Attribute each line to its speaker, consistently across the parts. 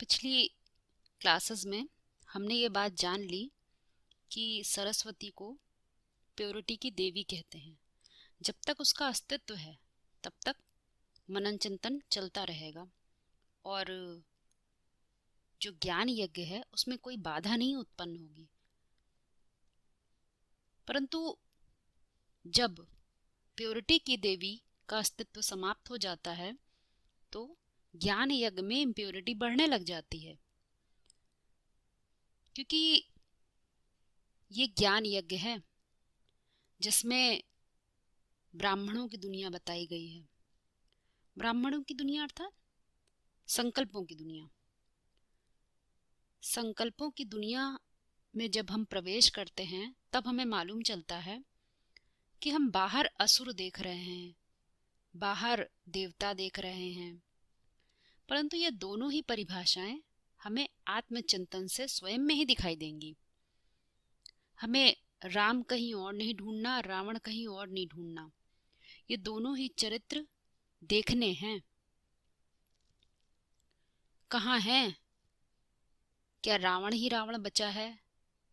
Speaker 1: पिछली क्लासेस में हमने ये बात जान ली कि सरस्वती को प्योरिटी की देवी कहते हैं। जब तक उसका अस्तित्व है तब तक मनन चिंतन चलता रहेगा और जो ज्ञान यज्ञ है उसमें कोई बाधा नहीं उत्पन्न होगी। परंतु जब प्योरिटी की देवी का अस्तित्व समाप्त हो जाता है तो ज्ञान यज्ञ में इम्प्योरिटी बढ़ने लग जाती है, क्योंकि ये ज्ञान यज्ञ है जिसमें ब्राह्मणों की दुनिया बताई गई है। ब्राह्मणों की दुनिया अर्थात संकल्पों की दुनिया। संकल्पों की दुनिया में जब हम प्रवेश करते हैं तब हमें मालूम चलता है कि हम बाहर असुर देख रहे हैं, बाहर देवता देख रहे हैं, परंतु ये दोनों ही परिभाषाएं हमें आत्मचिंतन से स्वयं में ही दिखाई देंगी। हमें राम कहीं और नहीं ढूंढना, रावण कहीं और नहीं ढूंढना। ये दोनों ही चरित्र देखने हैं। कहाँ हैं? क्या रावण ही रावण बचा है?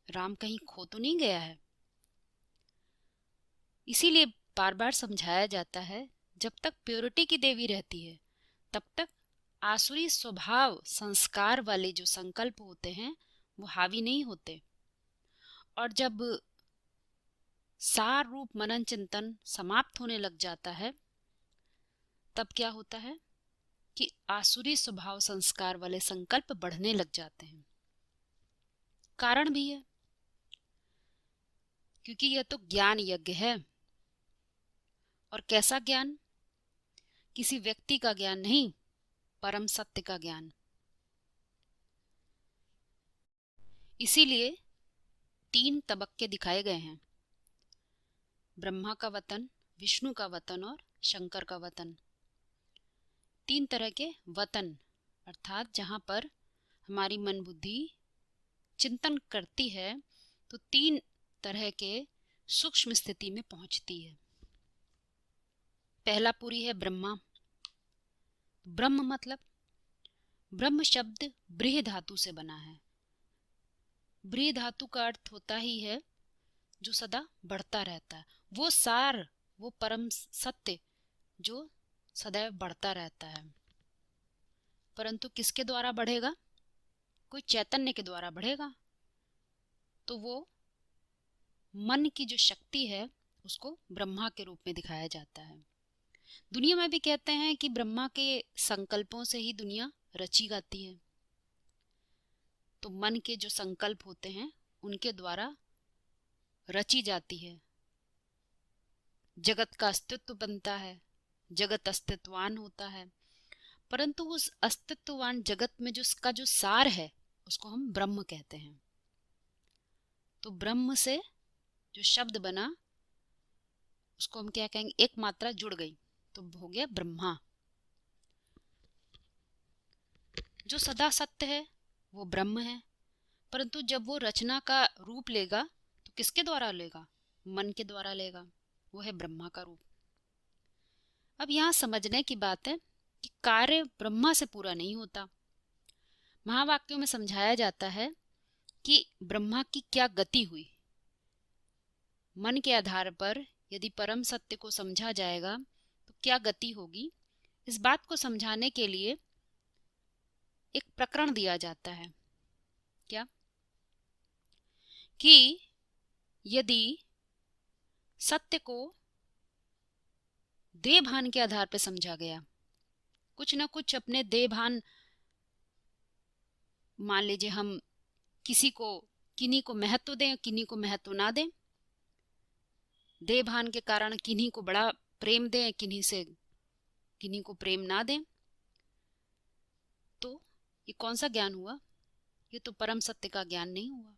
Speaker 1: राम कहीं खो तो नहीं गया है? इसीलिए बार बार समझाया जाता है, जब तक प्योरिटी की देवी रहती है तब तक आसुरी स्वभाव संस्कार वाले जो संकल्प होते हैं वो हावी नहीं होते। और जब सार रूप मनन चिंतन समाप्त होने लग जाता है तब क्या होता है कि आसुरी स्वभाव संस्कार वाले संकल्प बढ़ने लग जाते हैं। कारण भी है, क्योंकि यह तो ज्ञान यज्ञ है। और कैसा ज्ञान? किसी व्यक्ति का ज्ञान नहीं, परम सत्य का ज्ञान। इसीलिए 3 तबक्के दिखाए गए हैं: ब्रह्मा का वतन, विष्णु का वतन और शंकर का वतन। 3 तरह के वतन, अर्थात जहां पर हमारी मन बुद्धि चिंतन करती है तो 3 तरह के सूक्ष्म स्थिति में पहुंचती है। पहला पुरी है ब्रह्मा। ब्रह्म मतलब, ब्रह्म शब्द ब्रीह धातु से बना है। ब्रीह धातु का अर्थ होता ही है जो सदा बढ़ता रहता है, वो सार, वो परम सत्य जो सदैव बढ़ता रहता है। परंतु किसके द्वारा बढ़ेगा? कोई चैतन्य के द्वारा बढ़ेगा। तो वो मन की जो शक्ति है उसको ब्रह्मा के रूप में दिखाया जाता है। दुनिया में भी कहते हैं कि ब्रह्मा के संकल्पों से ही दुनिया रची गाती है। तो मन के जो संकल्प होते हैं उनके द्वारा रची जाती है, जगत का अस्तित्व बनता है, जगत अस्तित्वान होता है। परंतु उस अस्तित्ववान जगत में जो उसका जो सार है उसको हम ब्रह्म कहते हैं। तो ब्रह्म से जो शब्द बना उसको हम क्या कहेंगे? एक मात्रा जुड़ गई तो हो गया ब्रह्मा। जो सदा सत्य है वो ब्रह्म है, परंतु जब वो रचना का रूप लेगा तो किसके द्वारा लेगा? मन के द्वारा लेगा। वो है ब्रह्मा का रूप। अब यहाँ समझने की बात है कि कार्य ब्रह्मा से पूरा नहीं होता। महावाक्यों में समझाया जाता है कि ब्रह्मा की क्या गति हुई। मन के आधार पर यदि परम सत्य को समझा जाएगा तो क्या गति होगी, इस बात को समझाने के लिए एक प्रकरण दिया जाता है। क्या? कि यदि सत्य को देह भान के आधार पर समझा गया, कुछ ना कुछ अपने देह भान, मान लीजिए हम किन्हीं को महत्व दें, किन्हीं को महत्व ना दें, देह भान के कारण किन्हीं को बड़ा प्रेम दें, किन्हीं को प्रेम ना दें, तो ये कौन सा ज्ञान हुआ? ये तो परम सत्य का ज्ञान नहीं हुआ,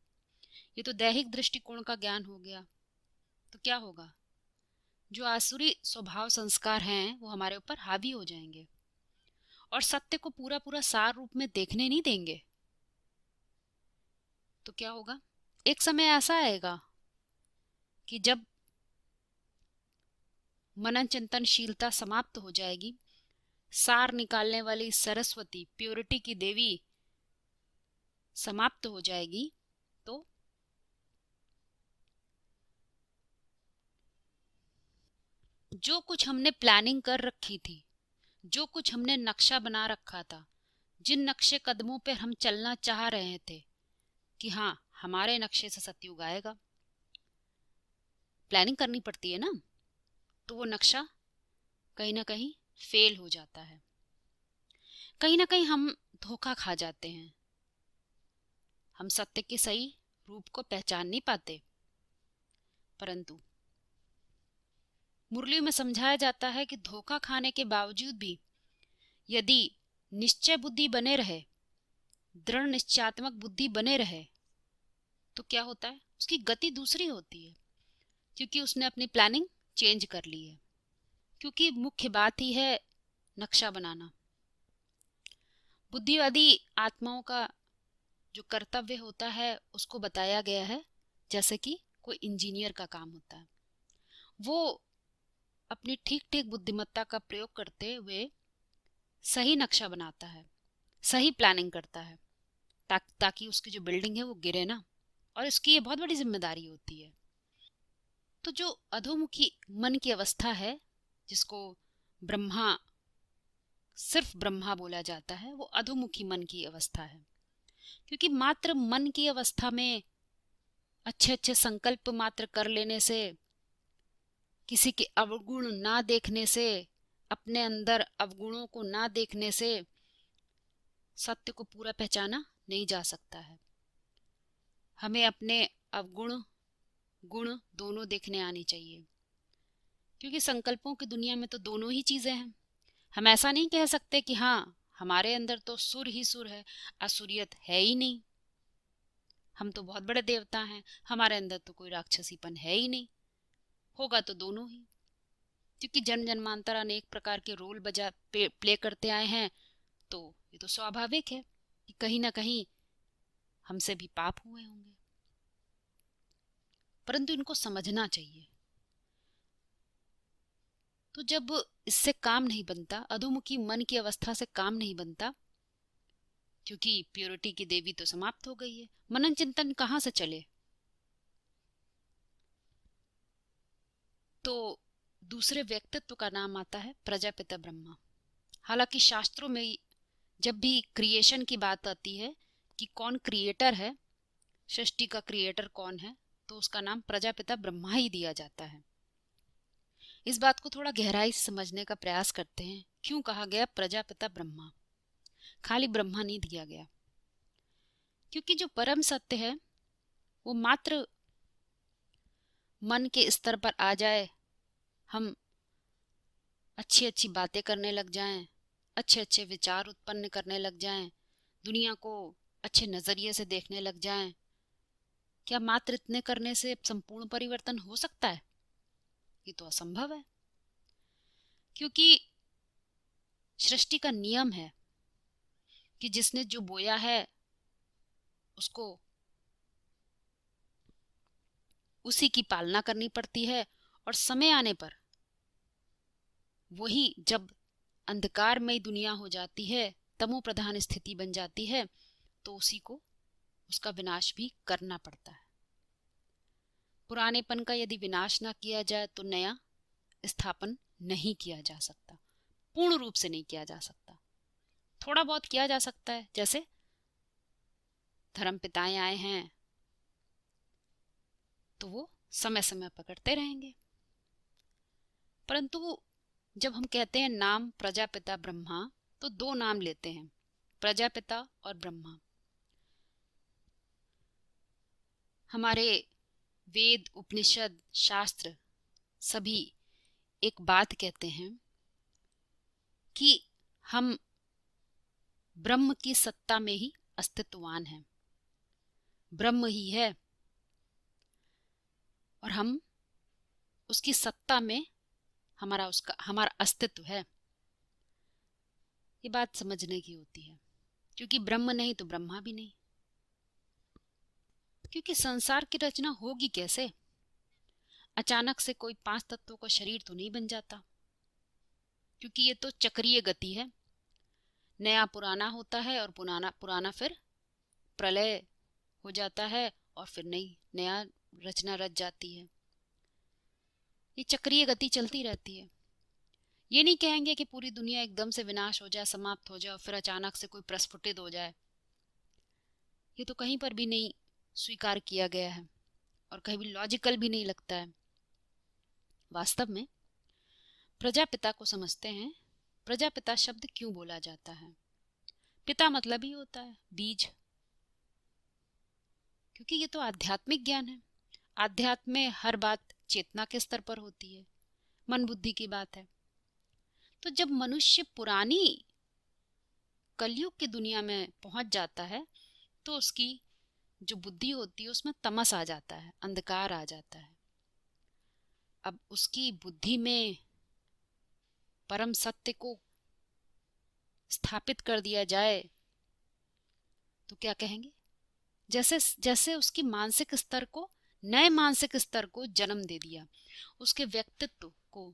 Speaker 1: ये तो दैहिक दृष्टिकोण का ज्ञान हो गया। तो क्या होगा? जो आसुरी स्वभाव संस्कार हैं वो हमारे ऊपर हावी हो जाएंगे और सत्य को पूरा पूरा सार रूप में देखने नहीं देंगे। तो क्या होगा? एक समय ऐसा आएगा कि जब मनन चिंतनशीलता समाप्त हो जाएगी, सार निकालने वाली सरस्वती, प्योरिटी की देवी समाप्त हो जाएगी तो जो कुछ हमने प्लानिंग कर रखी थी, जो कुछ हमने नक्शा बना रखा था, जिन नक्शे कदमों पर हम चलना चाह रहे थे कि हाँ हमारे नक्शे से सतयुग आएगा, प्लानिंग करनी पड़ती है ना, तो वो नक्शा कहीं ना कहीं फेल हो जाता है, कहीं ना कहीं हम धोखा खा जाते हैं, हम सत्य के सही रूप को पहचान नहीं पाते। परंतु मुरली में समझाया जाता है कि धोखा खाने के बावजूद भी यदि निश्चय बुद्धि बने रहे, दृढ़ निश्चयात्मक बुद्धि बने रहे, तो क्या होता है, उसकी गति दूसरी होती है, क्योंकि उसने अपनी प्लानिंग चेंज कर ली है। क्योंकि मुख्य बात ही है नक्शा बनाना। बुद्धिवादी आत्माओं का जो कर्तव्य होता है उसको बताया गया है जैसे कि कोई इंजीनियर का काम होता है। वो अपनी ठीक ठीक बुद्धिमत्ता का प्रयोग करते हुए सही नक्शा बनाता है, सही प्लानिंग करता है, ताकि उसकी जो बिल्डिंग है वो गिरे ना, और इसकी ये बहुत बड़ी जिम्मेदारी होती है। तो जो अधोमुखी मन की अवस्था है, जिसको ब्रह्मा, सिर्फ ब्रह्मा बोला जाता है, वो अधोमुखी मन की अवस्था है। क्योंकि मात्र मन की अवस्था में अच्छे अच्छे संकल्प मात्र कर लेने से, किसी के अवगुण ना देखने से, अपने अंदर अवगुणों को ना देखने से सत्य को पूरा पहचाना नहीं जा सकता है। हमें अपने अवगुण गुण दोनों देखने आने चाहिए, क्योंकि संकल्पों की दुनिया में तो दोनों ही चीजें हैं। हम ऐसा नहीं कह सकते कि हाँ हमारे अंदर तो सुर ही सुर है, असुरियत है ही नहीं, हम तो बहुत बड़े देवता हैं, हमारे अंदर तो कोई राक्षसीपन है ही नहीं। होगा तो दोनों ही, क्योंकि जन्म जन्मांतर अनेक प्रकार के रोल प्ले करते आए हैं, तो ये तो स्वाभाविक है कि कहीं ना कहीं हमसे भी पाप हुए होंगे। परंतु इनको समझना चाहिए। तो जब इससे काम नहीं बनता, अधोमुखी मन की अवस्था से काम नहीं बनता, क्योंकि प्योरिटी की देवी तो समाप्त हो गई है, मनन चिंतन कहाँ से चले। तो दूसरे व्यक्तित्व का नाम आता है प्रजापिता ब्रह्मा। हालांकि शास्त्रों में जब भी क्रिएशन की बात आती है कि कौन क्रिएटर है, सृष्टि का क्रिएटर कौन है, तो उसका नाम प्रजापिता ब्रह्मा ही दिया जाता है। इस बात को थोड़ा गहराई से समझने का प्रयास करते हैं। क्यों कहा गया प्रजापिता ब्रह्मा, खाली ब्रह्मा नहीं दिया गया? क्योंकि जो परम सत्य है वो मात्र मन के स्तर पर आ जाए, हम अच्छी अच्छी बातें करने लग जाएं, अच्छे अच्छे विचार उत्पन्न करने लग जाएं, दुनिया को अच्छे नजरिए से देखने लग जाएं, क्या मात्र इतने करने से संपूर्ण परिवर्तन हो सकता है? ये तो असंभव है। क्योंकि सृष्टि का नियम है कि जिसने जो बोया है उसको उसी की पालना करनी पड़ती है, और समय आने पर वही जब अंधकारमय दुनिया हो जाती है, तमो प्रधान स्थिति बन जाती है, तो उसी को उसका विनाश भी करना पड़ता है। पुरानेपन का यदि विनाश ना किया जाए तो नया स्थापन नहीं किया जा सकता, पूर्ण रूप से नहीं किया जा सकता। थोड़ा बहुत किया जा सकता है, जैसे धर्म पिताएं आए हैं तो वो समय समय पकड़ते रहेंगे। परंतु जब हम कहते हैं नाम प्रजापिता ब्रह्मा, तो दो नाम लेते हैं, प्रजापिता और ब्रह्मा। हमारे वेद, उपनिषद, शास्त्र सभी एक बात कहते हैं कि हम ब्रह्म की सत्ता में ही अस्तित्ववान हैं, ब्रह्म ही है और हम उसकी सत्ता में हमारा अस्तित्व है। ये बात समझने की होती है, क्योंकि ब्रह्म नहीं तो ब्रह्मा भी नहीं। क्योंकि संसार की रचना होगी कैसे? अचानक से कोई 5 तत्वों का शरीर तो नहीं बन जाता, क्योंकि ये तो चक्रीय गति है। नया पुराना होता है और पुराना पुराना फिर प्रलय हो जाता है और फिर नया रचना रच जाती है। ये चक्रीय गति चलती रहती है। ये नहीं कहेंगे कि पूरी दुनिया एकदम से विनाश हो जाए, समाप्त हो जाए और फिर अचानक से कोई प्रस्फुटित हो जाए। ये तो कहीं पर भी नहीं स्वीकार किया गया है और कहीं भी लॉजिकल भी नहीं लगता है। वास्तव में प्रजापिता को समझते हैं। प्रजापिता शब्द क्यों बोला जाता है? पिता मतलब ही होता है बीज, क्योंकि ये तो आध्यात्मिक ज्ञान है। आध्यात्म में हर बात चेतना के स्तर पर होती है, मन बुद्धि की बात है। तो जब मनुष्य पुरानी कलयुग की दुनिया में पहुंच जाता है तो उसकी जो बुद्धि होती है उसमें तमस आ जाता है, अंधकार आ जाता है। अब उसकी बुद्धि में परम सत्य को स्थापित कर दिया जाए तो क्या कहेंगे? जैसे जैसे उसकी मानसिक स्तर को, नए मानसिक स्तर को जन्म दे दिया, उसके व्यक्तित्व को,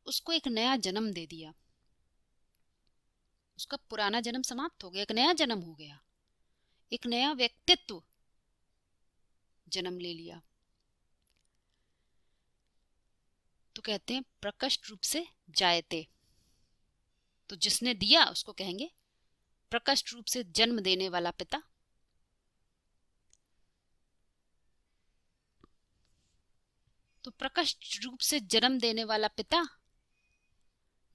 Speaker 1: उसको एक नया जन्म दे दिया। उसका पुराना जन्म समाप्त हो गया, एक नया जन्म हो गया, एक नया व्यक्तित्व जन्म ले लिया। तो कहते हैं प्रकट रूप से जायते। तो जिसने दिया उसको कहेंगे प्रकट रूप से जन्म देने वाला पिता। तो प्रकट रूप से जन्म देने वाला पिता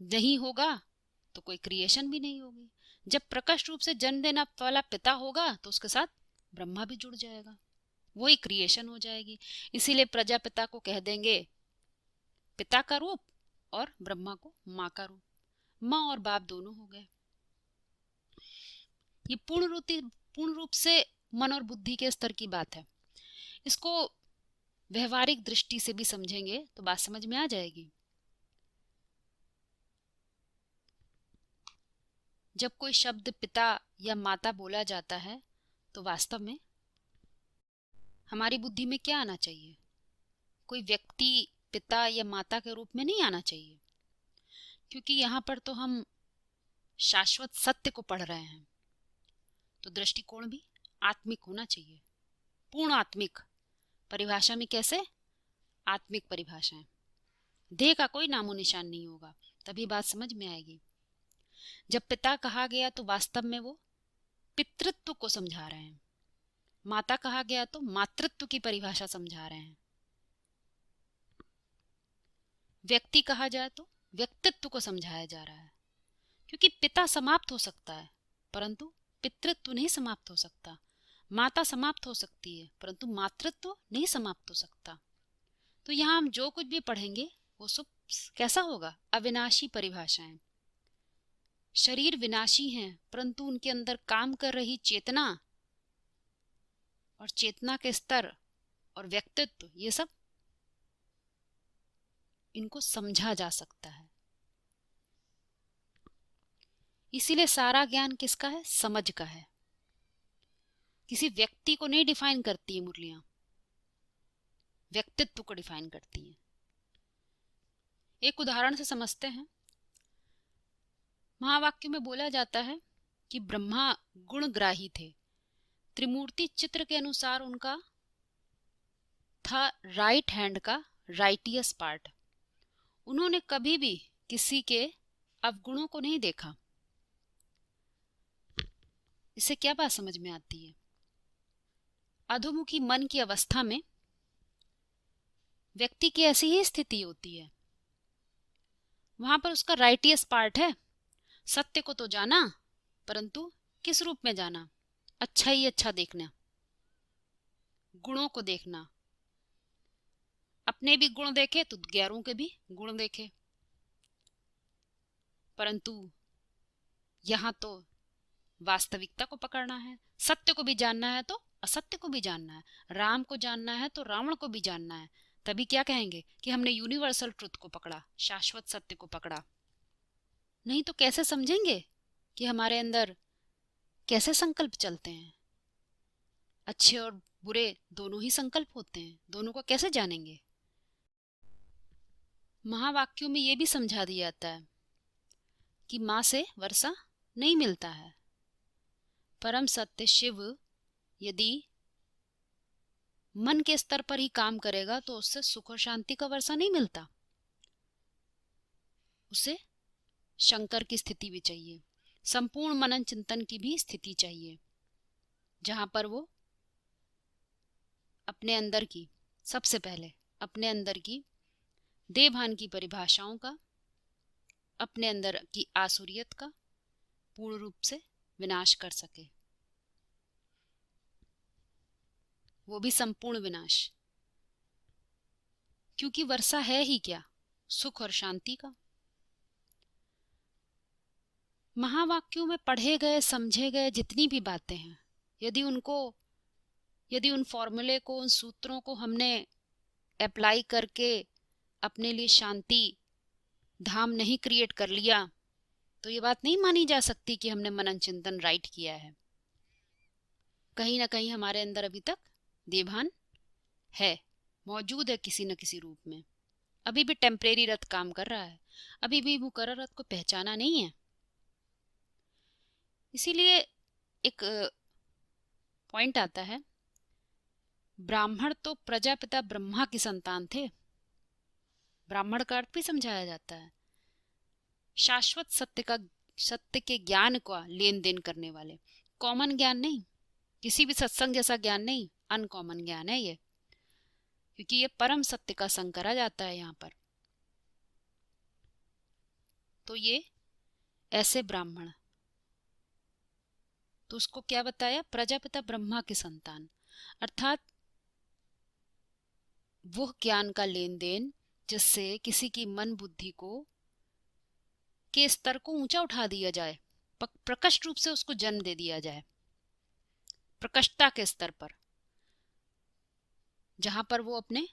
Speaker 1: नहीं होगा तो कोई क्रिएशन भी नहीं होगी। जब प्रकट रूप से जन्म देने वाला पिता होगा तो उसके साथ ब्रह्मा भी जुड़ जाएगा, वही क्रिएशन हो जाएगी। इसीलिए प्रजापिता को कह देंगे पिता का रूप और ब्रह्मा को माँ का रूप। माँ और बाप दोनों हो गए। ये पूर्ण रूप से मन और बुद्धि के स्तर की बात है। इसको व्यवहारिक दृष्टि से भी समझेंगे तो बात समझ में आ जाएगी। जब कोई शब्द पिता या माता बोला जाता है तो वास्तव में हमारी बुद्धि में क्या आना चाहिए? कोई व्यक्ति पिता या माता के रूप में नहीं आना चाहिए, क्योंकि यहाँ पर तो हम शाश्वत सत्य को पढ़ रहे हैं। तो दृष्टिकोण भी आत्मिक होना चाहिए, पूर्ण आत्मिक। परिभाषा में कैसे? आत्मिक परिभाषा है। देह का कोई नामो निशान नहीं होगा, तभी बात समझ में आएगी। जब पिता कहा गया तो वास्तव में वो पितृत्व को समझा रहे हैं। माता कहा गया तो मातृत्व की परिभाषा समझा रहे हैं। व्यक्ति कहा जाए तो व्यक्तित्व को समझाया जा रहा है, क्योंकि पिता समाप्त हो सकता है परंतु पितृत्व नहीं समाप्त हो सकता। माता समाप्त हो सकती है परंतु मातृत्व नहीं समाप्त हो सकता। तो यहाँ हम जो कुछ भी पढ़ेंगे वो सब कैसा होगा? अविनाशी परिभाषाएं। शरीर विनाशी हैं परंतु उनके अंदर काम कर रही चेतना और चेतना के स्तर और व्यक्तित्व, ये सब इनको समझा जा सकता है। इसीलिए सारा ज्ञान किसका है? समझ का है। किसी व्यक्ति को नहीं डिफाइन करती है मुरलियां, व्यक्तित्व को डिफाइन करती है। एक उदाहरण से समझते हैं। महावाक्य में बोला जाता है कि ब्रह्मा गुणग्राही थे। त्रिमूर्ति चित्र के अनुसार उनका था राइट हैंड का राइटियस पार्ट। उन्होंने कभी भी किसी के अवगुणों को नहीं देखा। इससे क्या बात समझ में आती है? अधोमुखी मन की अवस्था में व्यक्ति की ऐसी ही स्थिति होती है। वहां पर उसका राइटियस पार्ट है। सत्य को तो जाना परंतु किस रूप में जाना? अच्छा ही अच्छा देखना, गुणों को देखना। अपने भी गुण देखे तो गैरों के भी गुण देखे। परंतु यहां तो वास्तविकता को पकड़ना है। सत्य को भी जानना है तो असत्य को भी जानना है। राम को जानना है तो रावण को भी जानना है। तभी क्या कहेंगे कि हमने यूनिवर्सल ट्रुथ को पकड़ा, शाश्वत सत्य को पकड़ा। नहीं तो कैसे समझेंगे कि हमारे अंदर कैसे संकल्प चलते हैं? अच्छे और बुरे दोनों ही संकल्प होते हैं, दोनों को कैसे जानेंगे? महावाक्यों में यह भी समझा दिया जाता है कि माँ से वर्षा नहीं मिलता है। परम सत्य शिव यदि मन के स्तर पर ही काम करेगा तो उससे सुख और शांति का वर्षा नहीं मिलता, उसे शंकर की स्थिति भी चाहिए, संपूर्ण मनन चिंतन की भी स्थिति चाहिए, जहां पर वो अपने अंदर की, सबसे पहले अपने अंदर की देवभान की परिभाषाओं का, अपने अंदर की आसुरियत का पूर्ण रूप से विनाश कर सके, वो भी संपूर्ण विनाश। क्योंकि वर्षा है ही क्या, सुख और शांति का। महावाक्यों में पढ़े गए समझे गए जितनी भी बातें हैं, यदि उन फॉर्मूले को, उन सूत्रों को हमने अप्लाई करके अपने लिए शांति धाम नहीं क्रिएट कर लिया, तो ये बात नहीं मानी जा सकती कि हमने मनन चिंतन राइट किया है। कहीं ना कहीं हमारे अंदर अभी तक देवभान है, मौजूद है किसी न किसी रूप में। अभी भी टेम्परेरी रथ काम कर रहा है, अभी भी मुकर्रर रथ को पहचाना नहीं है। इसीलिए एक पॉइंट आता है, ब्राह्मण तो प्रजापिता ब्रह्मा की संतान थे। ब्राह्मण का अर्थ भी समझाया जाता है शाश्वत सत्य के ज्ञान का लेन देन करने वाले। कॉमन ज्ञान नहीं, किसी भी सत्संग जैसा ज्ञान नहीं, अनकॉमन ज्ञान है ये, क्योंकि ये परम सत्य का संग करा जाता है यहाँ पर। तो ये ऐसे ब्राह्मण, तो उसको क्या बताया, प्रजापिता ब्रह्मा की संतान, अर्थात वो ज्ञान का लेन देन जिससे किसी की मन बुद्धि को के स्तर को ऊंचा उठा दिया जाए, प्रकट रूप से उसको जन्म दे दिया जाए, प्रकटता के स्तर पर, जहां पर वो अपने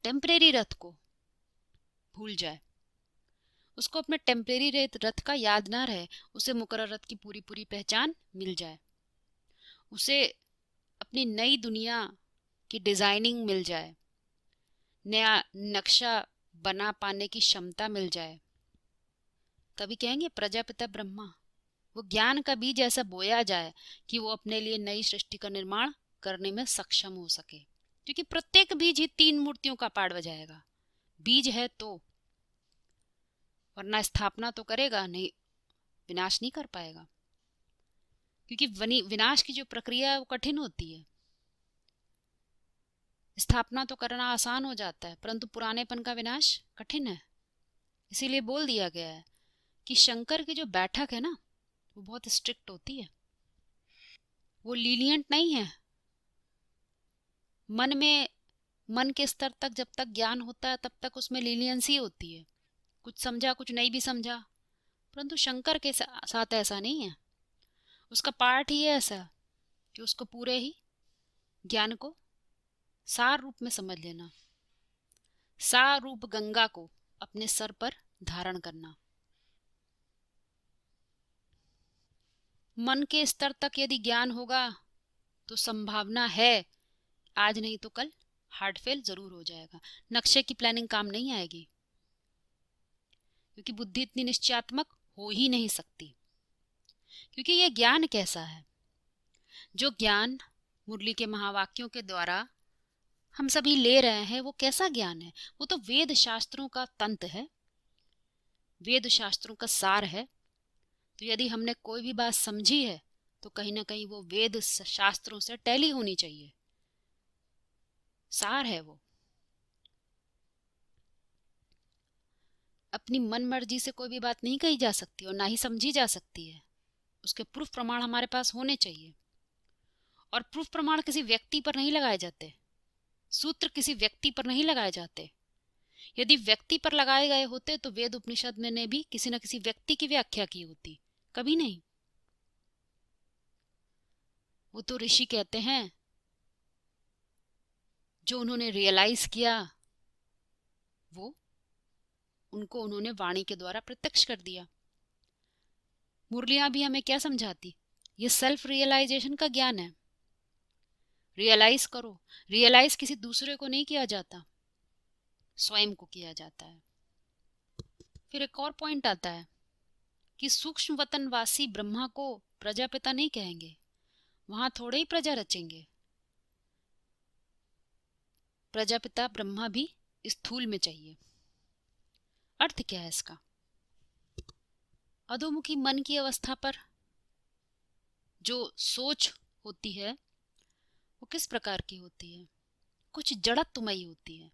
Speaker 1: टेम्परेरी रथ को भूल जाए, उसको अपने टेम्परेरी रथ का याद ना रहे, उसे मुकर्रर रथ की पूरी पूरी पहचान मिल जाए, उसे अपनी नई दुनिया की डिजाइनिंग मिल जाए, नया नक्शा बना पाने की क्षमता मिल जाए, तभी कहेंगे प्रजापिता ब्रह्मा। वो ज्ञान का बीज ऐसा बोया जाए कि वो अपने लिए नई सृष्टि का निर्माण करने में सक्षम हो सके, क्योंकि प्रत्येक बीज ही 3 मूर्तियों का पाठ बजाएगा। बीज है तो, वरना स्थापना तो करेगा नहीं, विनाश नहीं कर पाएगा, क्योंकि विनाश की जो प्रक्रिया है वो कठिन होती है। स्थापना तो करना आसान हो जाता है, परंतु पुरानेपन का विनाश कठिन है। इसीलिए बोल दिया गया है कि शंकर की जो बैठक है ना, वो बहुत स्ट्रिक्ट होती है, वो लीलियंट नहीं है। मन के स्तर तक जब तक ज्ञान होता है तब तक उसमें लीलियंसी होती है, कुछ समझा कुछ नहीं भी समझा, परंतु शंकर के साथ ऐसा नहीं है। उसका पार्ट ही है ऐसा कि उसको पूरे ही ज्ञान को सार रूप में समझ लेना, सार रूप गंगा को अपने सर पर धारण करना। मन के स्तर तक यदि ज्ञान होगा तो संभावना है आज नहीं तो कल हार्ट फेल जरूर हो जाएगा, नक्शे की प्लानिंग काम नहीं आएगी, क्योंकि बुद्धि इतनी निश्चयात्मक हो ही नहीं सकती। क्योंकि यह ज्ञान कैसा है, जो ज्ञान मुरली के महावाक्यों के द्वारा हम सभी ले रहे हैं, वो कैसा ज्ञान है, वो तो वेद शास्त्रों का तंत्र है, वेद शास्त्रों का सार है। तो यदि हमने कोई भी बात समझी है तो कहीं ना कहीं वो वेद शास्त्रों से टैली होनी चाहिए, सार है वो। अपनी मन मर्जी से कोई भी बात नहीं कही जा सकती और ना ही समझी जा सकती है, उसके प्रूफ प्रमाण हमारे पास होने चाहिए। और प्रूफ प्रमाण किसी व्यक्ति पर नहीं लगाए जाते, सूत्र किसी व्यक्ति पर नहीं लगाए जाते। यदि व्यक्ति पर लगाए गए होते तो वेद उपनिषद में ने भी किसी न किसी व्यक्ति की व्याख्या की होती, कभी नहीं। वो तो ऋषि कहते हैं, जो उन्होंने रियलाइज किया वो उनको उन्होंने वाणी के द्वारा प्रत्यक्ष कर दिया। मुरलियां भी हमें क्या समझाती, ये सेल्फ रियलाइजेशन का ज्ञान है। रियलाइज करो, रियलाइज किसी दूसरे को नहीं किया जाता, स्वयं को किया जाता है। फिर एक और पॉइंट आता है कि सूक्ष्म वतनवासी ब्रह्मा को प्रजापिता नहीं कहेंगे, वहां थोड़े ही प्रजा रचेंगे। प्रजापिता ब्रह्मा भी स्थूल में चाहिए। अर्थ क्या है इसका? अधोमुखी मन की अवस्था पर जो सोच होती है वो किस प्रकार की होती है? कुछ जड़त्वमयी होती है।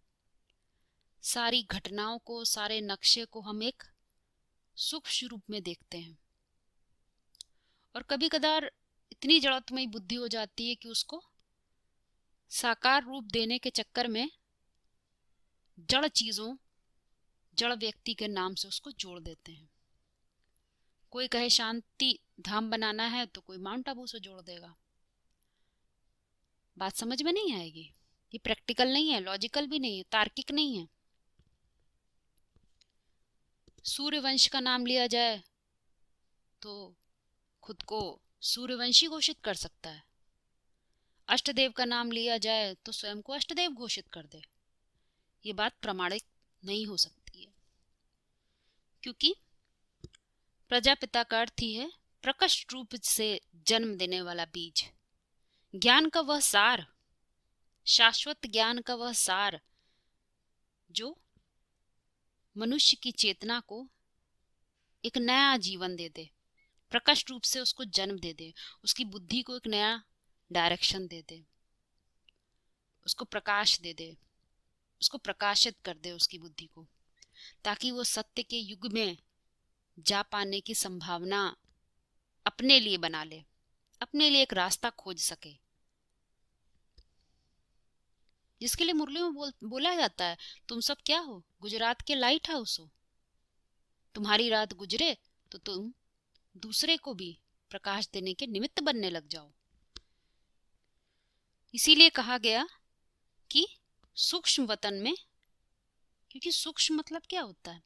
Speaker 1: सारी घटनाओं को, सारे नक्शे को हम एक सूक्ष्म रूप में देखते हैं, और कभी कदार इतनी जड़त्वमयी बुद्धि हो जाती है कि उसको साकार रूप देने के चक्कर में जड़ चीजों, जड़ व्यक्ति के नाम से उसको जोड़ देते हैं। कोई कहे शांति धाम बनाना है तो कोई माउंट आबू से जोड़ देगा। बात समझ में नहीं आएगी। ये प्रैक्टिकल नहीं है, लॉजिकल भी नहीं है, तार्किक नहीं है। सूर्यवंश का नाम लिया जाए तो खुद को सूर्यवंशी घोषित कर सकता है। अष्टदेव का नाम लिया जाए तो स्वयं को अष्टदेव घोषित कर दे। ये बात प्रमाणिक नहीं हो सकती है, क्योंकि प्रजापिता का अर्थ ही है प्रकट रूप से जन्म देने वाला बीज। ज्ञान का वह सार, शाश्वत ज्ञान का वह सार जो मनुष्य की चेतना को एक नया जीवन दे दे, प्रकट रूप से उसको जन्म दे दे, उसकी बुद्धि को एक नया डायरेक्शन दे दे, उसको प्रकाश दे दे, उसको प्रकाशित कर दे उसकी बुद्धि को, ताकि वो सत्य के युग में जा पाने की संभावना अपने लिए बना ले, अपने लिए एक रास्ता खोज सके। जिसके लिए मुरली में बोला जाता है, तुम सब क्या हो? गुजरात के लाइट हाउस हो। तुम्हारी रात गुजरे तो तुम दूसरे को भी प्रकाश देने के निमित्त बनने लग जाओ। इसीलिए कहा गया कि सूक्ष्म वतन में, क्योंकि सूक्ष्म मतलब क्या होता है?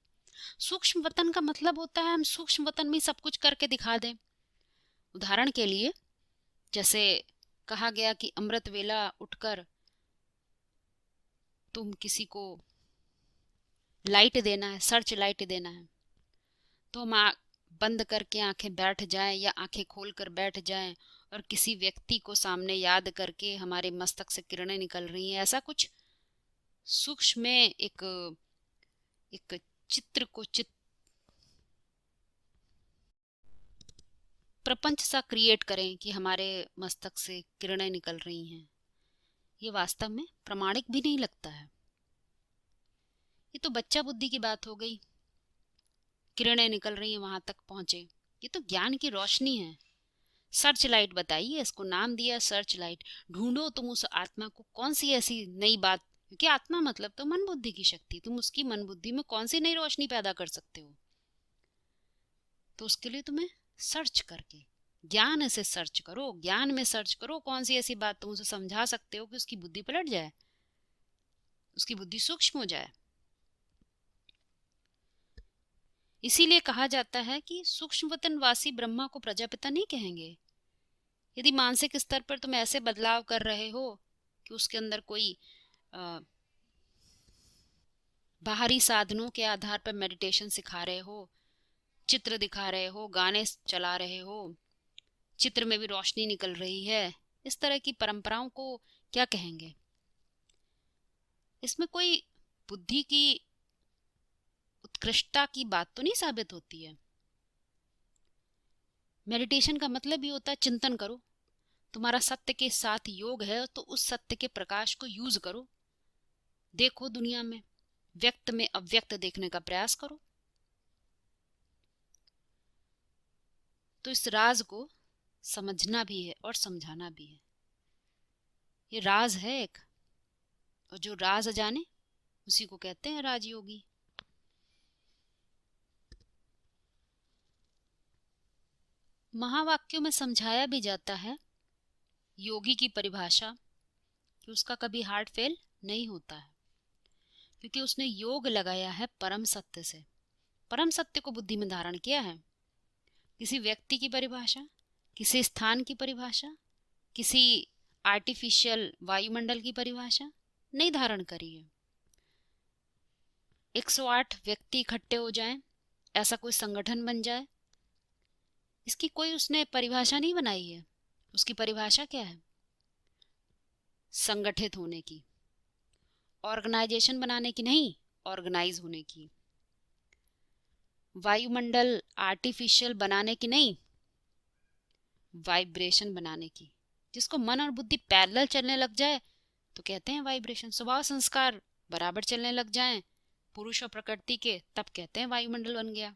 Speaker 1: सूक्ष्म वतन का मतलब होता है हम सूक्ष्म वतन में सब कुछ करके दिखा दें। उदाहरण के लिए जैसे कहा गया कि अमृत वेला उठकर तुम किसी को लाइट देना है, सर्च लाइट देना है, तो हम बंद करके आंखें बैठ जाएं या आंखें खोल कर बैठ जाएं और किसी व्यक्ति को सामने याद करके हमारे मस्तक से किरणें निकल रही हैं, ऐसा कुछ सूक्ष्म में एक चित्र को प्रपंच सा क्रिएट करें कि हमारे मस्तक से किरणें निकल रही हैं। ये वास्तव में प्रमाणिक भी नहीं लगता है। ये तो बच्चा बुद्धि की बात हो गई। किरणें निकल रही हैं, वहां तक पहुंचे, ये तो ज्ञान की रोशनी है। सर्च लाइट बताइए, इसको नाम दिया सर्च लाइट। ढूंढो तुम उस आत्मा को, कौन सी ऐसी नई बात, क्योंकि आत्मा मतलब तो मन बुद्धि की शक्ति, तुम उसकी मन बुद्धि में कौन सी नई रोशनी पैदा कर सकते हो? तो उसके लिए तुम्हें सर्च करके ज्ञान से सर्च करो, ज्ञान में सर्च करो, कौन सी ऐसी बात तुम उसे समझा सकते हो कि उसकी बुद्धि पलट जाए, उसकी बुद्धि सूक्ष्म हो जाए। इसीलिए कहा जाता है कि सूक्ष्म वतनवासी ब्रह्मा को प्रजापिता नहीं कहेंगे। यदि मानसिक स्तर पर तुम ऐसे बदलाव कर रहे हो कि उसके अंदर कोई बाहरी साधनों के आधार पर मेडिटेशन सिखा रहे हो, चित्र दिखा रहे हो, गाने चला रहे हो, चित्र में भी रोशनी निकल रही है, इस तरह की परंपराओं को क्या कहेंगे? इसमें कोई बुद्धि की उत्कृष्टता की बात तो नहीं साबित होती है। मेडिटेशन का मतलब ही होता है चिंतन करो, तुम्हारा सत्य के साथ योग है तो उस सत्य के प्रकाश को यूज करो, देखो दुनिया में, व्यक्त में अव्यक्त देखने का प्रयास करो। तो इस राज को समझना भी है और समझाना भी है। ये राज है एक, और जो राज जाने उसी को कहते हैं राजयोगी। महावाक्यों में समझाया भी जाता है योगी की परिभाषा कि उसका कभी हार्ट फेल नहीं होता है, क्योंकि उसने योग लगाया है परम सत्य से, परम सत्य को बुद्धि में धारण किया है। किसी व्यक्ति की परिभाषा, किसी स्थान की परिभाषा, किसी आर्टिफिशियल वायुमंडल की परिभाषा नहीं धारण करी है। 108 व्यक्ति इकट्ठे हो जाएं, ऐसा कोई संगठन बन जाए, इसकी कोई उसने परिभाषा नहीं बनाई है। उसकी परिभाषा क्या है? संगठित होने की, ऑर्गेनाइजेशन बनाने की नहीं, ऑर्गेनाइज होने की। वायुमंडल आर्टिफिशियल बनाने की नहीं, वाइब्रेशन बनाने की। जिसको मन और बुद्धि पैरेलल चलने लग जाए तो कहते हैं वाइब्रेशन। स्वभाव संस्कार बराबर चलने लग जाएं पुरुष और प्रकृति के, तब कहते हैं वायुमंडल बन गया।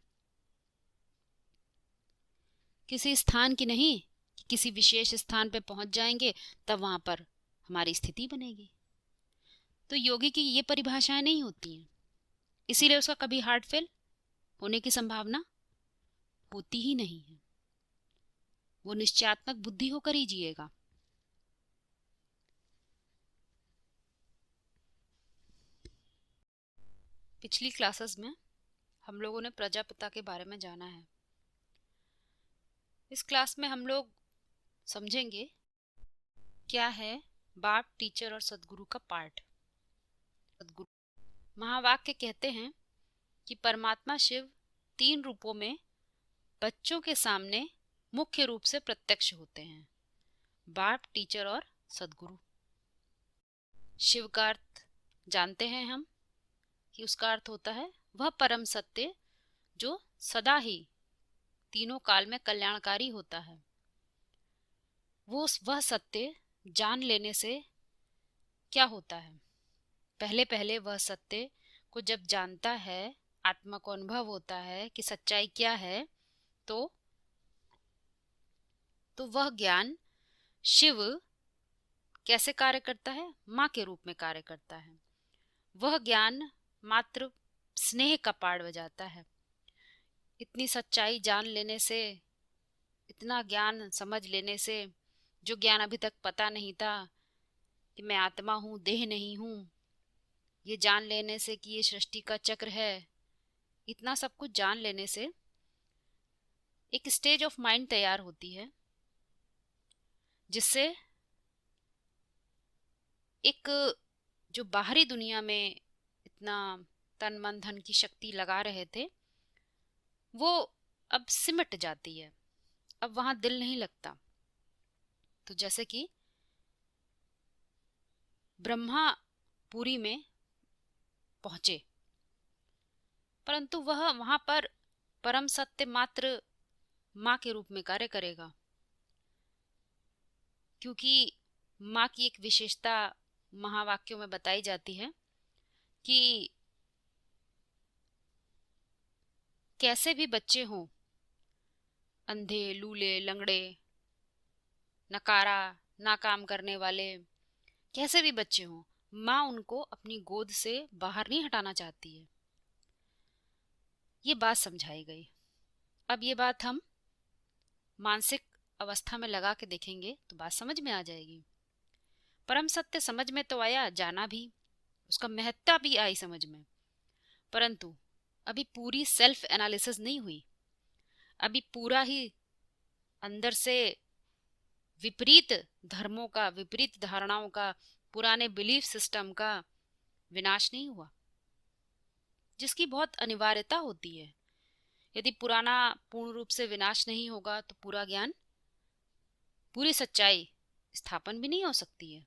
Speaker 1: किसी स्थान की नहीं, किसी विशेष स्थान पे पहुंच जाएंगे तब वहां पर हमारी स्थिति बनेगी। तो योगी की ये परिभाषाएं नहीं होती हैं, इसीलिए उसका कभी हार्ट फेल होने की संभावना होती ही नहीं है। वो निश्चयात्मक बुद्धि होकर ही जिएगा। पिछली क्लासेस में हम लोगों ने प्रजापिता के बारे में जाना है। इस क्लास में हम लोग समझेंगे क्या है बाप, टीचर और सदगुरु का पार्ट। सदगुरु महावाक्य कहते हैं कि परमात्मा शिव 3 रूपों में बच्चों के सामने मुख्य रूप से प्रत्यक्ष होते हैं, बाप, टीचर और सदगुरु। शिव का अर्थ जानते हैं हम कि उसका अर्थ होता है वह परम सत्य जो सदा ही तीनों काल में कल्याणकारी होता है। वह सत्य जान लेने से क्या होता है? पहले पहले वह सत्य को जब जानता है, आत्मा को अनुभव होता है कि सच्चाई क्या है, तो वह ज्ञान शिव कैसे कार्य करता है? माँ के रूप में कार्य करता है। वह ज्ञान मात्र स्नेह का पाड़ बजाता है। इतनी सच्चाई जान लेने से, इतना ज्ञान समझ लेने से, जो ज्ञान अभी तक पता नहीं था कि मैं आत्मा हूँ, देह नहीं हूँ, ये जान लेने से कि ये सृष्टि का चक्र है, इतना सब कुछ जान लेने से एक स्टेज ऑफ माइंड तैयार होती है जिससे एक जो बाहरी दुनिया में इतना तन मन धन की शक्ति लगा रहे थे वो अब सिमट जाती है। अब वहां दिल नहीं लगता। तो जैसे कि ब्रह्मापुरी में पहुंचे, परंतु वह वहां पर परम सत्य मात्र माँ के रूप में कार्य करेगा, क्योंकि माँ की एक विशेषता महावाक्यों में बताई जाती है कि कैसे भी बच्चे हों, अंधे, लूले, लंगड़े, नकारा, नाकाम करने वाले, कैसे भी बच्चे हों, माँ उनको अपनी गोद से बाहर नहीं हटाना चाहती है। ये बात समझाई गई। अब ये बात हम मानसिक अवस्था में लगा के देखेंगे तो बात समझ में आ जाएगी। परम सत्य समझ में तो आया, जाना भी, उसका महत्ता भी आई समझ में, परंतु अभी पूरी सेल्फ एनालिसिस नहीं हुई। अभी पूरा ही अंदर से विपरीत धर्मों का, विपरीत धारणाओं का, पुराने बिलीफ सिस्टम का विनाश नहीं हुआ, जिसकी बहुत अनिवार्यता होती है। यदि पुराना पूर्ण रूप से विनाश नहीं होगा तो पूरा ज्ञान, पूरी सच्चाई स्थापन भी नहीं हो सकती है,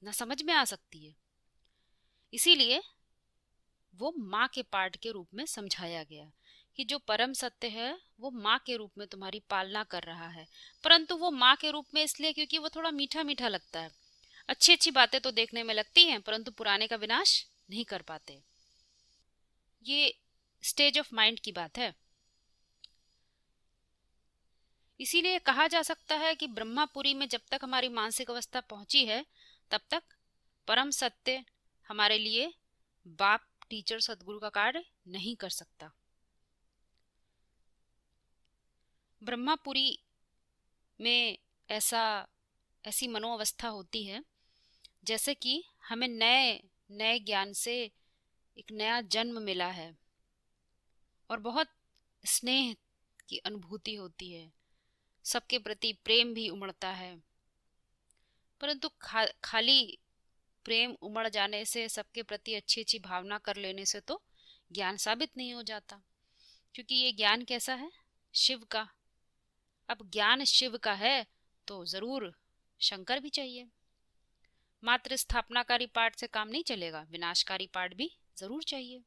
Speaker 1: न समझ में आ सकती है। इसीलिए वो माँ के पार्ट के रूप में समझाया गया कि जो परम सत्य है वो माँ के रूप में तुम्हारी पालना कर रहा है। परंतु वो माँ के रूप में इसलिए क्योंकि वो थोड़ा मीठा मीठा लगता है, अच्छी अच्छी बातें तो देखने में लगती हैं, परंतु पुराने का विनाश नहीं कर पाते। ये स्टेज ऑफ माइंड की बात है। इसीलिए कहा जा सकता है कि ब्रह्मापुरी में जब तक हमारी मानसिक अवस्था पहुंची है तब तक परम सत्य हमारे लिए बाप, टीचर, सदगुरु का कार्य नहीं कर सकता। ब्रह्मापुरी में ऐसी मनोअवस्था होती है जैसे कि हमें नए नए ज्ञान से एक नया जन्म मिला है और बहुत स्नेह की अनुभूति होती है, सबके प्रति प्रेम भी उमड़ता है। परंतु खाली प्रेम उमड़ जाने से, सबके प्रति अच्छी अच्छी भावना कर लेने से तो ज्ञान साबित नहीं हो जाता, क्योंकि ये ज्ञान कैसा है? शिव का। अब ज्ञान शिव का है तो जरूर शंकर भी चाहिए। मात्र स्थापनाकारी पाठ से काम नहीं चलेगा, विनाशकारी पाठ भी जरूर चाहिए।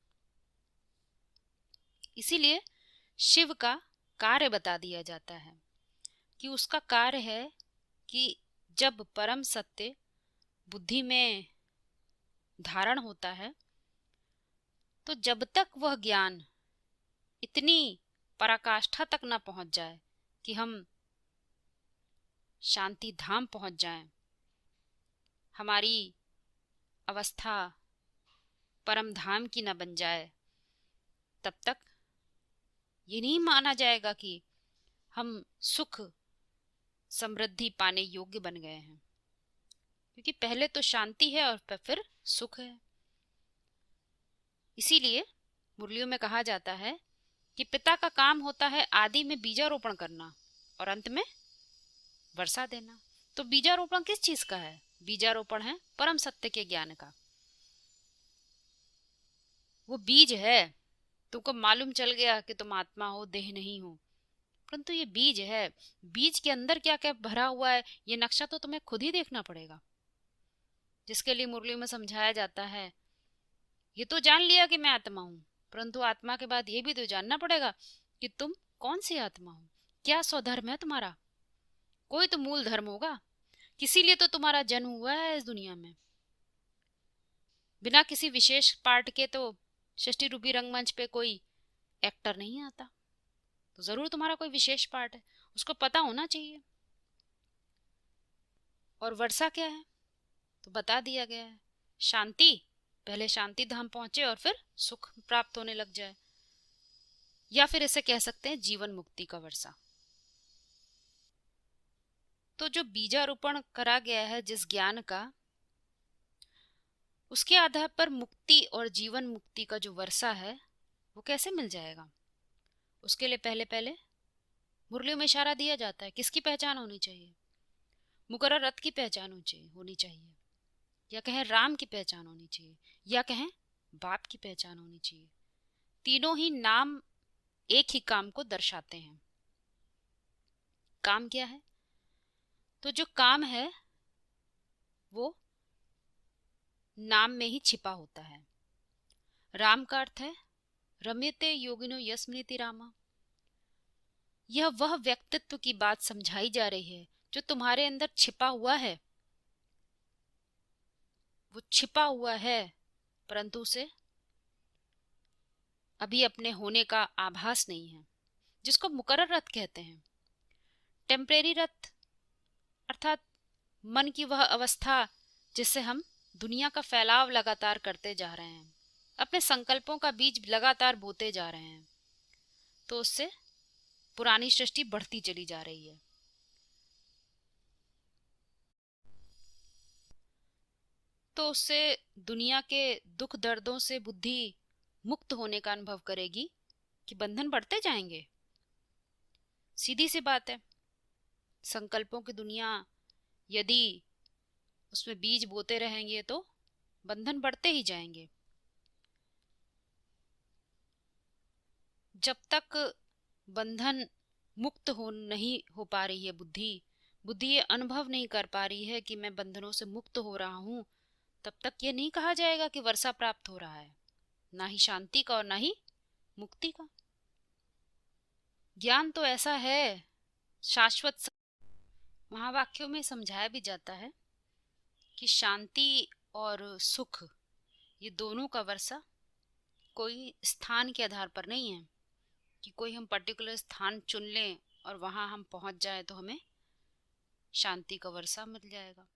Speaker 1: इसीलिए शिव का कार्य बता दिया जाता है कि उसका कार्य है कि जब परम सत्य बुद्धि में धारण होता है तो जब तक वह ज्ञान इतनी पराकाष्ठा तक न पहुंच जाए कि हम शांति धाम पहुंच जाएं, हमारी अवस्था परम धाम की न बन जाए, तब तक ये नहीं माना जाएगा कि हम सुख समृद्धि पाने योग्य बन गए हैं, क्योंकि पहले तो शांति है और फिर सुख है। इसीलिए मुरलियों में कहा जाता है कि पिता का काम होता है आदि में बीजारोपण करना और अंत में वर्षा देना। तो बीजारोपण किस चीज का है? बीजारोपण है परम सत्य के ज्ञान का। वो बीज है, तुमको मालूम चल गया कि तुम आत्मा हो, देह नहीं हो, परंतु ये बीज है। बीज के अंदर क्या क्या भरा हुआ है ये नक्शा तो तुम्हें खुद ही देखना पड़ेगा, जिसके लिए मुरली में समझाया जाता है ये तो जान लिया कि मैं आत्मा हूं, परंतु आत्मा के बाद ये भी तो जानना पड़ेगा कि तुम कौन सी आत्मा हो, क्या स्वधर्म है तुम्हारा। कोई तो मूल धर्म होगा, किसी लिए तो तुम्हारा जन्म हुआ है इस दुनिया में। बिना किसी विशेष पार्ट के तो षष्ठी रूपी रंगमंच पे कोई एक्टर नहीं आता, तो जरूर तुम्हारा कोई विशेष पार्ट है, उसको पता होना चाहिए। और वर्षा क्या है तो बता दिया गया है, शांति, पहले शांति धाम पहुंचे और फिर सुख प्राप्त होने लग जाए, या फिर इसे कह सकते हैं जीवन मुक्ति का वर्षा। तो जो बीजारोपण करा गया है जिस ज्ञान का, उसके आधार पर मुक्ति और जीवन मुक्ति का जो वर्षा है वो कैसे मिल जाएगा। उसके लिए पहले पहले मुरलियों में इशारा दिया जाता है किसकी पहचान होनी चाहिए। मुकर्रर रथ की पहचान होनी चाहिए, या कहें राम की पहचान होनी चाहिए, या कहें बाप की पहचान होनी चाहिए। तीनों ही नाम एक ही काम को दर्शाते हैं। काम क्या है? तो जो काम है वो नाम में ही छिपा होता है। राम का अर्थ है रम्यते योगिनो यस्मिति रामा। यह वह व्यक्तित्व की बात समझाई जा रही है जो तुम्हारे अंदर छिपा हुआ है। वो छिपा हुआ है परंतु उसे अभी अपने होने का आभास नहीं है, जिसको मुकर्रर रथ कहते हैं। टेम्परेरी रथ अर्थात मन की वह अवस्था जिससे हम दुनिया का फैलाव लगातार करते जा रहे हैं, अपने संकल्पों का बीज लगातार बोते जा रहे हैं, तो उससे पुरानी सृष्टि बढ़ती चली जा रही है। तो उससे दुनिया के दुख दर्दों से बुद्धि मुक्त होने का अनुभव करेगी कि बंधन बढ़ते जाएंगे। सीधी सी बात है, संकल्पों की दुनिया यदि उसमें बीज बोते रहेंगे तो बंधन बढ़ते ही जाएंगे। जब तक बंधन मुक्त नहीं हो पा रही है बुद्धि ये अनुभव नहीं कर पा रही है कि मैं बंधनों से मुक्त हो रहा हूं, तब तक ये नहीं कहा जाएगा कि वर्षा प्राप्त हो रहा है, ना ही शांति का और ना ही मुक्ति का। ज्ञान तो ऐसा है शाश्वत। महावाक्यों में समझाया भी जाता है कि शांति और सुख ये दोनों का वर्षा कोई स्थान के आधार पर नहीं है कि कोई हम पर्टिकुलर स्थान चुन लें और वहां हम पहुंच जाए तो हमें शांति का वर्षा मिल जाएगा।